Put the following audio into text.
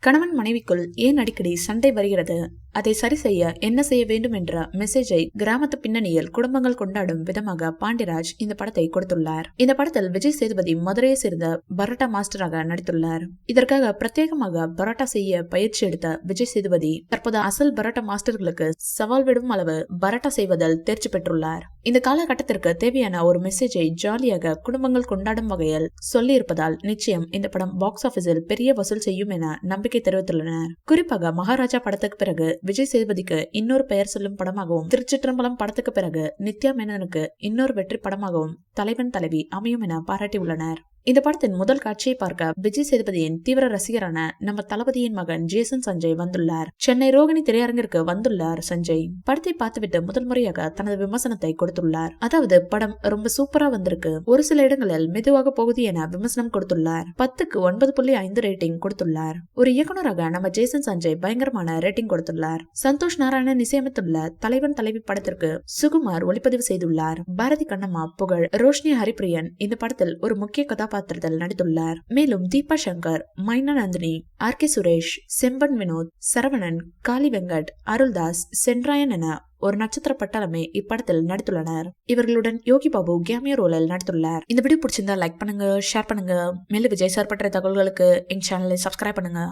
கணவன் மனைவிக்குள் ஏன் அடிக்கடி சண்டை வருகிறது, அதை சரி செய்ய என்ன செய்ய வேண்டும் என்ற மெசேஜை கிராமத்து பின்னணியில் குடும்பங்கள் கொண்டாடும் விதமாக பாண்டிராஜ் இந்த படத்தை கொடுத்துள்ளார். இந்த படத்தில் விஜய் சேதுபதி மதுரையை சேர்ந்த பரோட்டா மாஸ்டராக நடித்துள்ளார். இதற்காக பிரத்யேகமாக பரோட்டா செய்ய பயிற்சி எடுத்த விஜய் சேதுபதி தற்போது அசல் பரோட்டா மாஸ்டர்களுக்கு சவால் விடும் அளவு பரோட்டா செய்வதில் தேர்ச்சி பெற்றுள்ளார். இந்த காலகட்டத்திற்கு தேவையான ஒரு மெசேஜை ஜாலியாக குடும்பங்கள் கொண்டாடும் வகையில் சொல்லி இருப்பதால் நிச்சயம் இந்த படம் பாக்ஸ் ஆபீஸில் பெரிய வசூல் செய்யும் என நம்பிக்கை தெரிவித்துள்ளனர். குறிப்பாக மகாராஜா படத்துக்கு பிறகு விஜய் சேதுபதிக்கு இன்னொரு பெயர் சொல்லும் படமாகவும், திருச்சிற்றம்பலம் படத்துக்கு பிறகு நித்யா மேனனுக்கு இன்னொரு வெற்றி படமாகவும் தலைவன் தலைவி அமையும் என பாராட்டியுள்ளனர். இந்த படத்தின் முதல் காட்சியை பார்க்க விஜய் சேதுபதியின் தீவிர ரசிகரான நம்ம தளபதியின் மகன் ஜேசன் சஞ்சய் வந்துள்ளார். சென்னை ரோகிணி திரையரங்கிற்கு வந்துள்ளார் சஞ்சய். படத்தை பார்த்துவிட்டு முதல் முறையாக தனது விமர்சனத்தை கொடுத்துள்ளார். அதாவது படம் ரொம்ப சூப்பரா வந்திருக்கு, ஒரு சில இடங்களில் மெதுவாக போகுது என விமர்சனம் கொடுத்துள்ளார். 10க்கு 9.5 ரேட்டிங் கொடுத்துள்ளார். ஒரு இயக்குநராக நம்ம ஜேசன் சஞ்சய் பயங்கரமான ரேட்டிங் கொடுத்துள்ளார். சந்தோஷ் நாராயணன் இசையமைத்துள்ள தலைவன் தலைவி படத்திற்கு சுகுமார் ஒளிப்பதிவு செய்துள்ளார். பாரதி கண்ணம்மா, புகழ், ரோஷினி ஹரிப்பிரியன் இந்த படத்தில் ஒரு முக்கிய கதாபாத்திரத்தில் நடித்துள்ளார். மேலும் தீபா சங்கர், மைனா நந்தினி, ஆர்.கே. சுரேஷ், செம்பன் வினோத், சரவணன், காளி வெங்கட், அருள்தாஸ், சென்ராயன் என ஒரு நட்சத்திர பட்டாளமே இப்படத்தில் நடித்துள்ளனர். இவர்களுடன் யோகி பாபு கேமியோ ரோலில் நடித்துள்ளார். இந்த வீடியோ பிடிச்சிருந்தா லைக் பண்ணுங்க, ஷேர் பண்ணுங்க. மேலும் விஜய் சார் பற்றிய தகவல்களுக்கு எங்க சேனலை சப்ஸ்கிரைப் பண்ணுங்க.